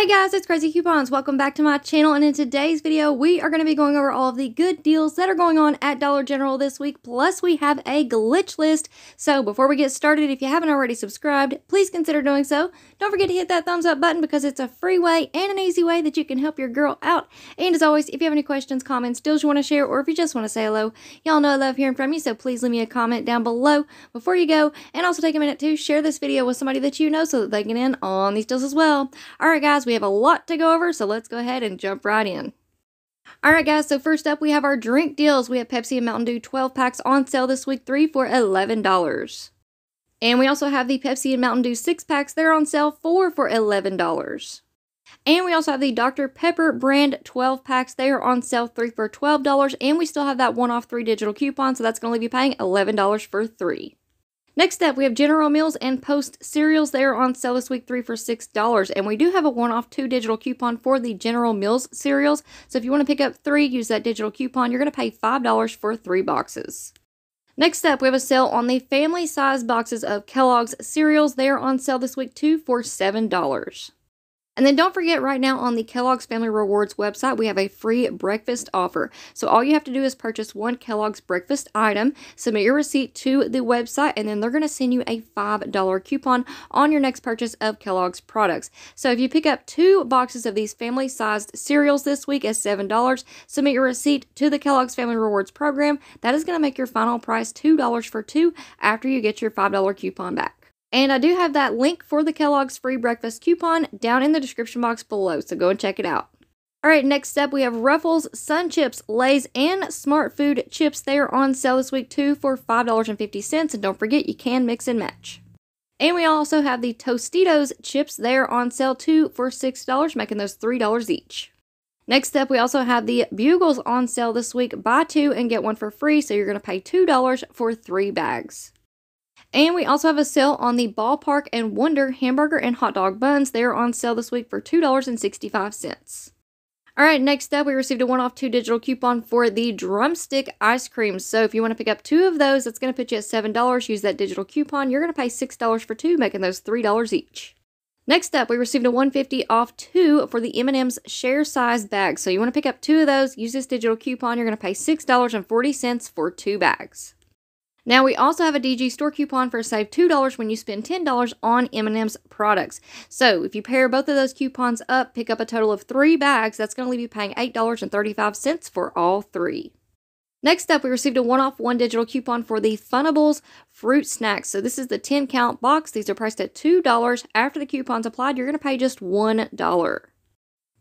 Hey guys, it's Crazy Coupons. Welcome back to my channel, and in today's video, we are going to be going over all of the good deals that are going on at Dollar General this week, plus we have a glitch list. So before we get started, if you haven't already subscribed, please consider doing so. Don't forget to hit that thumbs up button because it's a free way and an easy way that you can help your girl out. And as always, if you have any questions, comments, deals you want to share, or if you just want to say hello, y'all know I love hearing from you, so please leave me a comment down below before you go. And also take a minute to share this video with somebody that you know so that they can get in on these deals as well. Alright guys, we have a lot to go over, so let's go ahead and jump right in. Alright guys, so first up we have our drink deals. We have Pepsi and Mountain Dew 12 packs on sale this week, 3 for $11. And we also have the Pepsi and Mountain Dew 6 packs. They're on sale, 4 for $11. And we also have the Dr. Pepper brand 12 packs. They are on sale, 3 for $12. And we still have that 1-off 3 digital coupon, so that's going to leave you paying $11 for 3. Next up, we have General Mills and Post cereals. They are on sale this week, 3 for $6. And we do have a 1-off 2 digital coupon for the General Mills cereals. So if you want to pick up 3, use that digital coupon. You're going to pay $5 for 3 boxes. Next up, we have a sale on the family size boxes of Kellogg's cereals. They are on sale this week, 2 for $7. And then don't forget, right now on the Kellogg's Family Rewards website, we have a free breakfast offer. So all you have to do is purchase 1 Kellogg's breakfast item, submit your receipt to the website, and then they're going to send you a $5 coupon on your next purchase of Kellogg's products. So if you pick up 2 boxes of these family-sized cereals this week at $7, submit your receipt to the Kellogg's Family Rewards program, that is going to make your final price $2 for 2 after you get your $5 coupon back. And I do have that link for the Kellogg's free breakfast coupon down in the description box below, so go and check it out. Alright, next up we have Ruffles, Sun Chips, Lay's, and Smart Food Chips. They are on sale this week too for $5.50, and don't forget you can mix and match. And we also have the Tostitos chips. They are on sale too for $6, making those $3 each. Next up, we also have the Bugles on sale this week. Buy 2 and get 1 for free, so you're going to pay $2 for 3 bags. And we also have a sale on the Ballpark and Wonder hamburger and hot dog buns. They are on sale this week for $2.65. Alright, next up we received a 1-off 2 digital coupon for the Drumstick ice cream. So if you want to pick up 2 of those, that's going to put you at $7. Use that digital coupon. You're going to pay $6 for 2, making those $3 each. Next up, we received a $1.50 off 2 for the M&M's share size bags. So you want to pick up 2 of those, use this digital coupon. You're going to pay $6.40 for 2 bags. Now, we also have a DG store coupon for save $2 when you spend $10 on M&M's products. So, if you pair both of those coupons up, pick up a total of 3 bags, that's going to leave you paying $8.35 for all 3. Next up, we received a 1-off 1 digital coupon for the Funables fruit snacks. So, this is the 10-count box. These are priced at $2. After the coupon's applied, you're going to pay just $1.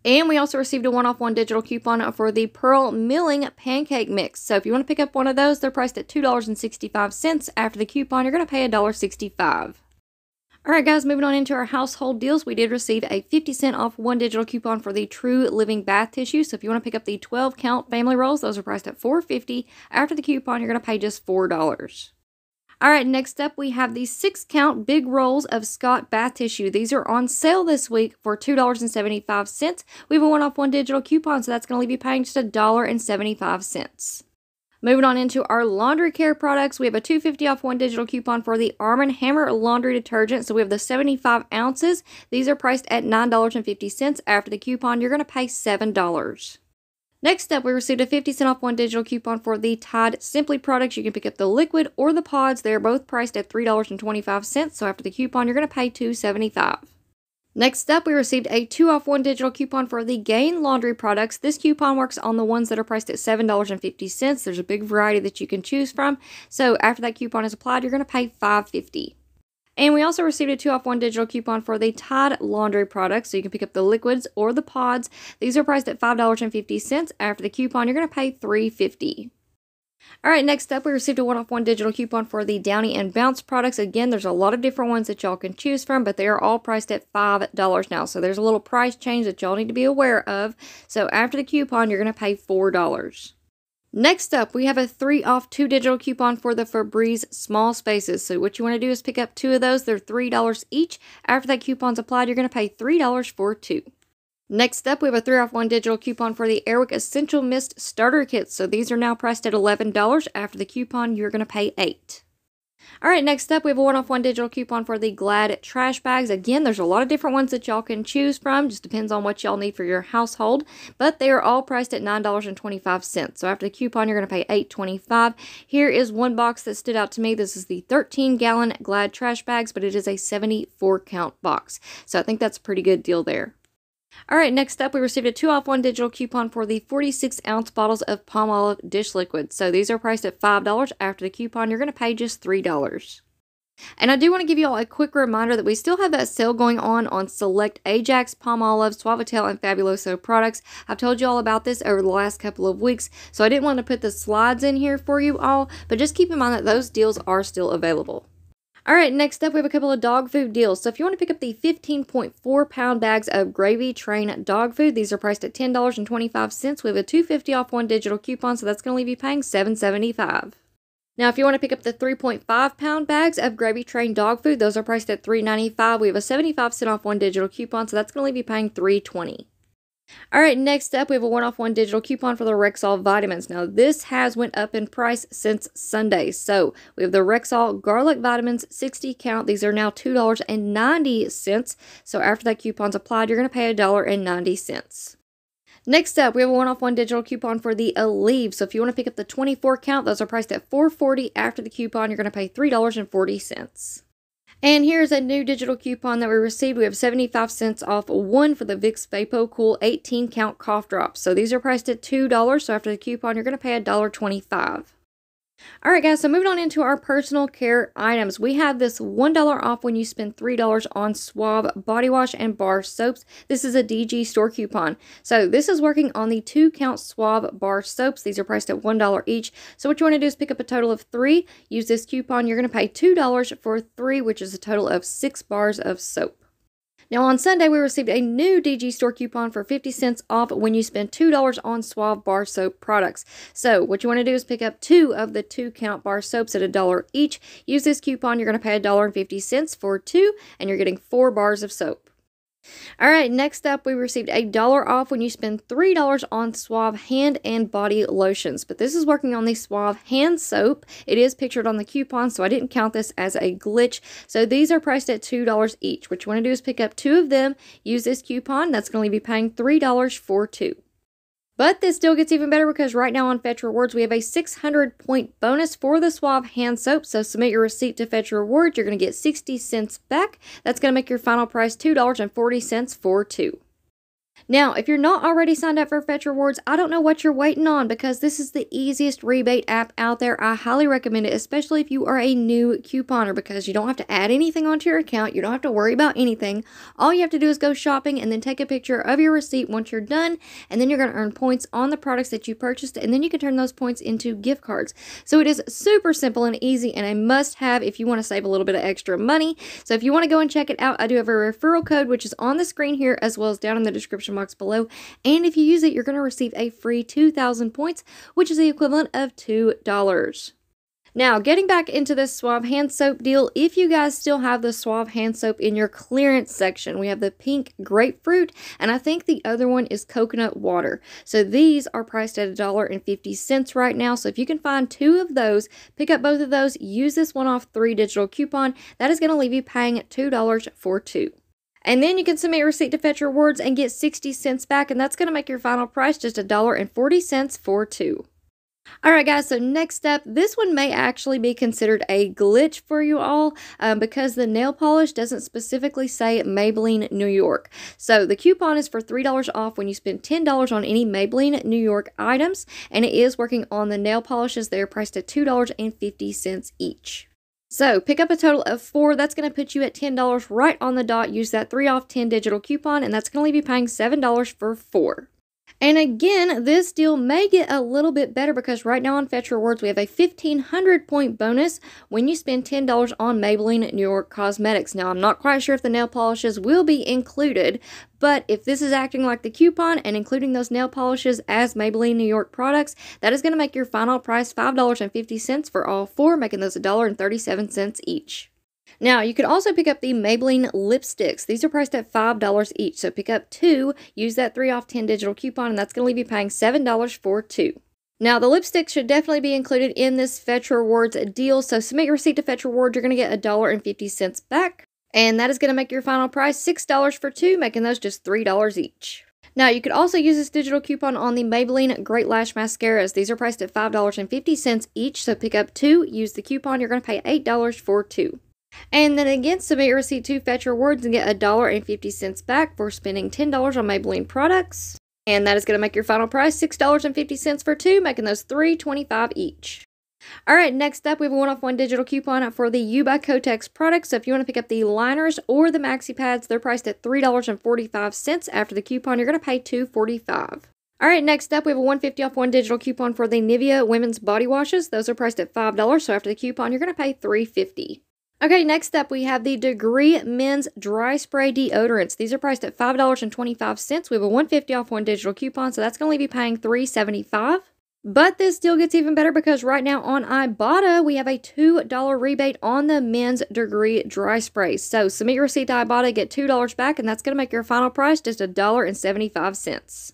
And we also received a 1-off 1 digital coupon for the Pearl Milling Pancake Mix. So if you want to pick up one of those, they're priced at $2.65. After the coupon, you're going to pay $1.65. Alright guys, moving on into our household deals, we did receive a 50-cent off 1 digital coupon for the True Living Bath Tissue. So if you want to pick up the 12-count family rolls, those are priced at $4.50. After the coupon, you're going to pay just $4. Alright, next up we have the 6-count big rolls of Scott bath tissue. These are on sale this week for $2.75. We have a 1-off 1 digital coupon, so that's going to leave you paying just $1.75. Moving on into our laundry care products, we have a $2.50 off 1 digital coupon for the Arm & Hammer laundry detergent. So we have the 75 ounces. These are priced at $9.50. After the coupon, you're going to pay $7. Next up, we received a 50-cent off 1 digital coupon for the Tide Simply products. You can pick up the liquid or the pods. They are both priced at $3.25, so after the coupon, you're going to pay $2.75. Next up, we received a 2-off 1 digital coupon for the Gain laundry products. This coupon works on the ones that are priced at $7.50. There's a big variety that you can choose from, so after that coupon is applied, you're going to pay $5.50. And we also received a 2-off 1 digital coupon for the Tide laundry products, so you can pick up the liquids or the pods. These are priced at $5.50. After the coupon, you're going to pay $3.50. Alright, next up, we received a 1-off 1 digital coupon for the Downy and Bounce products. Again, there's a lot of different ones that y'all can choose from, but they are all priced at $5 now. So there's a little price change that y'all need to be aware of. So after the coupon, you're going to pay $4. Next up, we have a 3-off 2 digital coupon for the Febreze Small Spaces. So what you want to do is pick up 2 of those. They're $3 each. After that coupon's applied, you're going to pay $3 for 2. Next up, we have a 3-off 1 digital coupon for the Airwick Essential Mist Starter Kits. So these are now priced at $11. After the coupon, you're going to pay $8. All right, next up, we have a 1-off-1 digital coupon for the Glad trash bags. Again, there's a lot of different ones that y'all can choose from. Just depends on what y'all need for your household. But they are all priced at $9.25. So after the coupon, you're going to pay $8.25. Here is one box that stood out to me. This is the 13-gallon Glad trash bags, but it is a 74-count box. So I think that's a pretty good deal there. All right, next up, we received a 2-off-1 digital coupon for the 46-ounce bottles of Palmolive dish liquid. So these are priced at $5. After the coupon, you're going to pay just $3. And I do want to give you all a quick reminder that we still have that sale going on select Ajax, Palmolive, Suavitel, and Fabuloso products. I've told you all about this over the last couple of weeks, so I didn't want to put the slides in here for you all, but just keep in mind that those deals are still available. All right, next up, we have a couple of dog food deals. So if you want to pick up the 15.4-pound bags of Gravy Train dog food, these are priced at $10.25. We have a $2.50-off-1 digital coupon, so that's going to leave you paying $7.75. Now, if you want to pick up the 3.5-pound bags of Gravy Train dog food, those are priced at $3.95. We have a 75-cent-off-1 digital coupon, so that's going to leave you paying $3.20. All right, next up, we have a 1-off-1 digital coupon for the Rexall vitamins. Now, this has went up in price since Sunday. So, we have the Rexall Garlic Vitamins 60 count. These are now $2.90. So, after that coupon's applied, you're going to pay $1.90. Next up, we have a 1-off-1 digital coupon for the Aleve. So, if you want to pick up the 24 count, those are priced at $4.40. After the coupon, you're going to pay $3.40. And here's a new digital coupon that we received. We have 75 cents off one for the Vicks VapoCool 18-count cough drops. So these are priced at $2. So after the coupon, you're going to pay $1.25. All right, guys, so moving on into our personal care items. We have this $1 off when you spend $3 on Suave body wash and bar soaps. This is a DG store coupon. So this is working on the 2-count Suave bar soaps. These are priced at $1 each. So what you want to do is pick up a total of 3. Use this coupon. You're going to pay $2 for 3, which is a total of 6 bars of soap. Now, on Sunday, we received a new DG store coupon for 50 cents off when you spend $2 on Suave bar soap products. So, what you want to do is pick up 2 of the 2-count bar soaps at $1 each. Use this coupon. You're going to pay $1.50 for 2, and you're getting 4 bars of soap. All right, next up, we received $1 off when you spend $3 on Suave hand and body lotions. But this is working on the Suave hand soap. It is pictured on the coupon, so I didn't count this as a glitch. So these are priced at $2 each. What you want to do is pick up 2 of them, use this coupon. That's going to be paying $3 for 2. But this still gets even better because right now on Fetch Rewards, we have a 600-point bonus for the Suave hand soap. So submit your receipt to Fetch Rewards. You're going to get 60 cents back. That's going to make your final price $2.40 for 2. Now, if you're not already signed up for Fetch Rewards, I don't know what you're waiting on because this is the easiest rebate app out there. I highly recommend it, especially if you are a new couponer because you don't have to add anything onto your account. You don't have to worry about anything. All you have to do is go shopping and then take a picture of your receipt once you're done, and then you're going to earn points on the products that you purchased, and then you can turn those points into gift cards. So it is super simple and easy and a must-have if you want to save a little bit of extra money. So if you want to go and check it out, I do have a referral code, which is on the screen here as well as down in the description box below, and if you use it, you're going to receive a free 2,000 points, which is the equivalent of $2. Now, getting back into this Suave hand soap deal, if you guys still have the Suave hand soap in your clearance section, we have the pink grapefruit, and I think the other one is coconut water. So these are priced at $1.50 right now. So if you can find 2 of those, pick up both of those, use this 1-off 3 digital coupon. That is going to leave you paying $2 for 2. And then you can submit your receipt to Fetch Rewards and get 60 cents back, and that's going to make your final price just $1.40 for 2. Alright guys, so next up, this one may actually be considered a glitch for you all because the nail polish doesn't specifically say Maybelline New York. So the coupon is for $3 off when you spend $10 on any Maybelline New York items, and it is working on the nail polishes. They're priced at $2.50 each. So pick up a total of 4. That's going to put you at $10 right on the dot. Use that 3 off 10 digital coupon, and that's going to leave you paying $7 for 4. And again, this deal may get a little bit better because right now on Fetch Rewards, we have a 1,500-point bonus when you spend $10 on Maybelline New York Cosmetics. Now, I'm not quite sure if the nail polishes will be included, but if this is acting like the coupon and including those nail polishes as Maybelline New York products, that is going to make your final price $5.50 for all 4, making those $1.37 each. Now, you could also pick up the Maybelline lipsticks. These are priced at $5 each, so pick up 2, use that 3 off 10 digital coupon, and that's going to leave you paying $7 for 2. Now, the lipstick should definitely be included in this Fetch Rewards deal, so submit your receipt to Fetch Rewards. You're going to get $1.50 back, and that is going to make your final price $6 for two, making those just $3 each. Now, you could also use this digital coupon on the Maybelline Great Lash Mascaras. These are priced at $5.50 each, so pick up two, use the coupon, you're going to pay $8 for two. And then again, submit your receipt to Fetch Rewards and get $1.50 back for spending $10 on Maybelline products. And that is going to make your final price $6.50 for two, making those $3.25 each. Alright, next up we have a 1-off-1 digital coupon for the U by Kotex products. So if you want to pick up the liners or the maxi pads, they're priced at $3.45. After the coupon, you're going to pay $2.45. Alright, next up we have a 150-off-1 digital coupon for the Nivea women's body washes. Those are priced at $5, so after the coupon, you're going to pay $3.50. Okay, next up we have the Degree Men's Dry Spray Deodorants. These are priced at $5.25. We have a 150-off-1 digital coupon, so that's going to leave you paying $3.75. But this deal gets even better because right now on Ibotta, we have a $2 rebate on the men's Degree dry sprays. So submit your receipt to Ibotta, get $2 back, and that's going to make your final price just $1.75.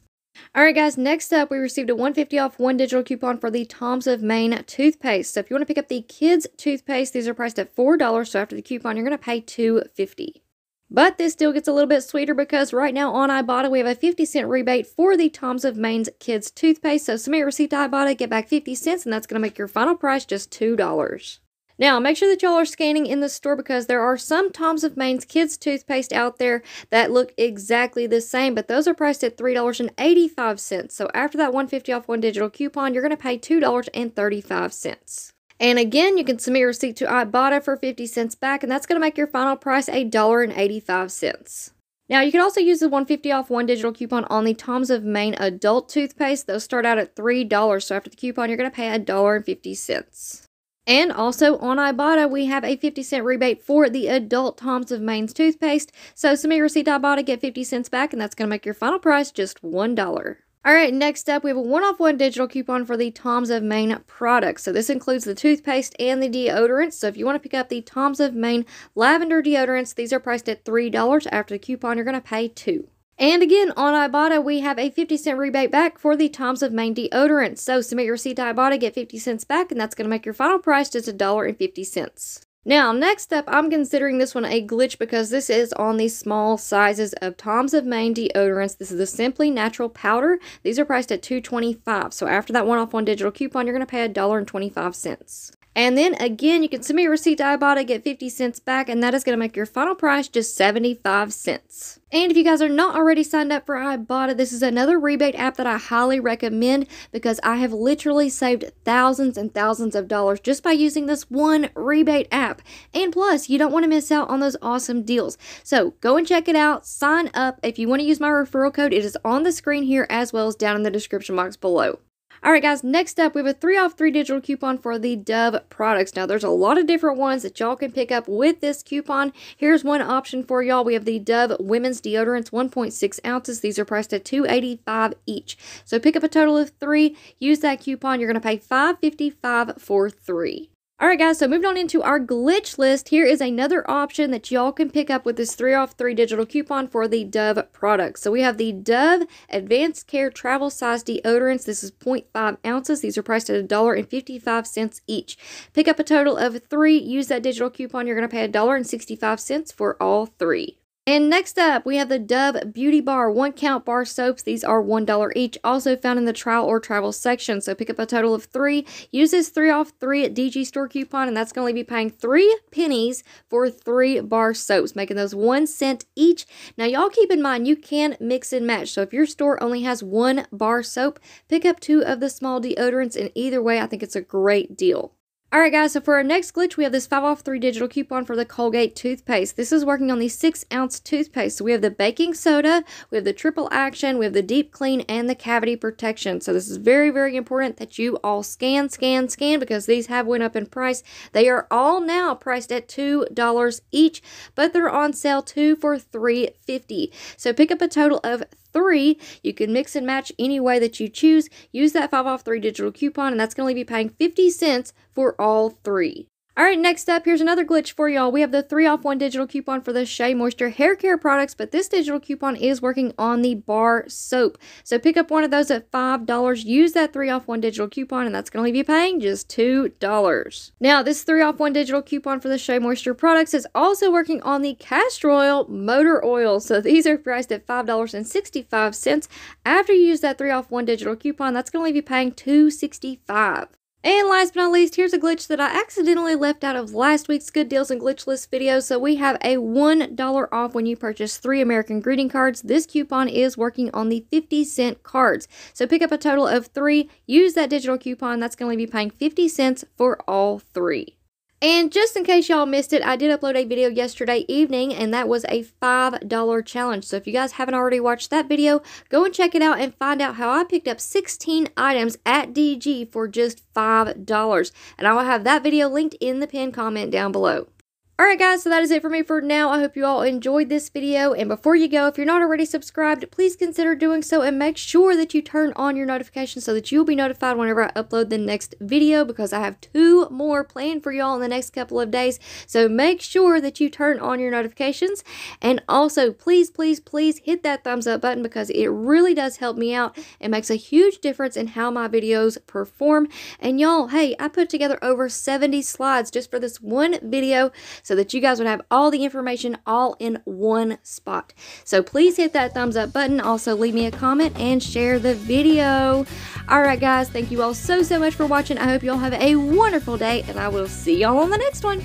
Alright guys, next up we received a 150-off-1 digital coupon for the Tom's of Maine toothpaste. So if you want to pick up the kids toothpaste, these are priced at $4, so after the coupon you're going to pay $2.50. But this deal gets a little bit sweeter because right now on Ibotta we have a 50-cent rebate for the Tom's of Maine's kids toothpaste. So submit your receipt to Ibotta, get back 50 cents, and that's going to make your final price just $2. Now, make sure that y'all are scanning in the store because there are some Tom's of Maine's kids toothpaste out there that look exactly the same, but those are priced at $3.85. So after that 150-off-1 digital coupon, you're going to pay $2.35. And again, you can submit your receipt to Ibotta for 50 cents back, and that's going to make your final price $1.85. Now, you can also use the 150-off-1 digital coupon on the Tom's of Maine adult toothpaste. Those start out at $3, so after the coupon, you're going to pay $1.50. And also on Ibotta, we have a 50-cent rebate for the adult Tom's of Maine's toothpaste. So submit your receipt to Ibotta, get 50 cents back, and that's going to make your final price just $1. Alright, next up, we have a 1-off-1 digital coupon for the Tom's of Maine products. So this includes the toothpaste and the deodorants. So if you want to pick up the Tom's of Maine lavender deodorants, these are priced at $3. After the coupon, you're going to pay $2. And again, on Ibotta, we have a 50-cent rebate back for the Tom's of Maine deodorants. So submit your receipt to Ibotta, get 50 cents back, and that's going to make your final price just $1.50. Now, next up, I'm considering this one a glitch because this is on the small sizes of Tom's of Maine deodorants. This is the Simply Natural Powder. These are priced at $2.25. So after that 1-off-1 digital coupon, you're going to pay $1.25. And then again, you can submit your receipt to Ibotta, get 50 cents back, and that is going to make your final price just 75 cents. And if you guys are not already signed up for Ibotta, this is another rebate app that I highly recommend because I have literally saved thousands and thousands of dollars just by using this one rebate app. And plus, you don't want to miss out on those awesome deals. So go and check it out, sign up. If you want to use my referral code, it is on the screen here as well as down in the description box below. Alright guys, next up we have a 3-off-3 digital coupon for the Dove products. Now there's a lot of different ones that y'all can pick up with this coupon. Here's one option for y'all. We have the Dove women's deodorants, 1.6 ounces. These are priced at $2.85 each. So pick up a total of 3, use that coupon. You're going to pay $5.55 for 3. Alright guys, so moving on into our glitch list, here is another option that y'all can pick up with this 3-off-3 digital coupon for the Dove products. So we have the Dove Advanced Care Travel Size Deodorants. This is 0.5 ounces. These are priced at $1.55 each. Pick up a total of 3, use that digital coupon. You're going to pay $1.65 for all 3. And next up, we have the Dove Beauty Bar 1-count bar soaps. These are $1 each, also found in the trial or travel section. So pick up a total of 3. Use this 3-off-3 at DG store coupon, and that's going to be paying 3 pennies for 3 bar soaps, making those 1 cent each. Now, y'all keep in mind, you can mix and match. So if your store only has 1 bar soap, pick up 2 of the small deodorants, and either way, I think it's a great deal. Alright guys, so for our next glitch, we have this 5-off-3 digital coupon for the Colgate toothpaste. This is working on the 6-ounce toothpaste. So we have the baking soda, we have the triple action, we have the deep clean, and the cavity protection. So this is very, very important that you all scan because these have went up in price. They are all now priced at $2 each, but they're on sale 2 for $3.50. So pick up a total of 3. You can mix and match any way that you choose. Use that 5-off-3 digital coupon, and that's going to be paying 50 cents for all 3. Alright, next up, here's another glitch for y'all. We have the 3 off 1 digital coupon for the Shea Moisture hair care products, but this digital coupon is working on the bar soap. So pick up one of those at $5. Use that 3 off 1 digital coupon, and that's going to leave you paying just $2. Now, this 3 off 1 digital coupon for the Shea Moisture products is also working on the castor oil motor oil. So these are priced at $5.65. After you use that 3 off 1 digital coupon, that's going to leave you paying $2.65. And last but not least, here's a glitch that I accidentally left out of last week's Good Deals and Glitch List video. So we have a $1 off when you purchase 3 American greeting cards. This coupon is working on the 50-cent cards. So pick up a total of 3, use that digital coupon. That's going to leave you paying 50 cents for all 3. And just in case y'all missed it, I did upload a video yesterday evening, and that was a $5 challenge. So if you guys haven't already watched that video, go and check it out and find out how I picked up 16 items at DG for just $5. And I will have that video linked in the pinned comment down below. Alright guys, so that is it for me for now. I hope you all enjoyed this video, and before you go, if you're not already subscribed, please consider doing so and make sure that you turn on your notifications so that you'll be notified whenever I upload the next video, because I have 2 more planned for y'all in the next couple of days. So make sure that you turn on your notifications, and also please hit that thumbs up button, because it really does help me out. It makes a huge difference in how my videos perform. And y'all, hey, I put together over 70 slides just for this one video, so that you guys would have all the information all in one spot. So please hit that thumbs up button. Also leave me a comment and share the video. Alright guys, thank you all so much for watching. I hope you all have a wonderful day, and I will see y'all on the next one.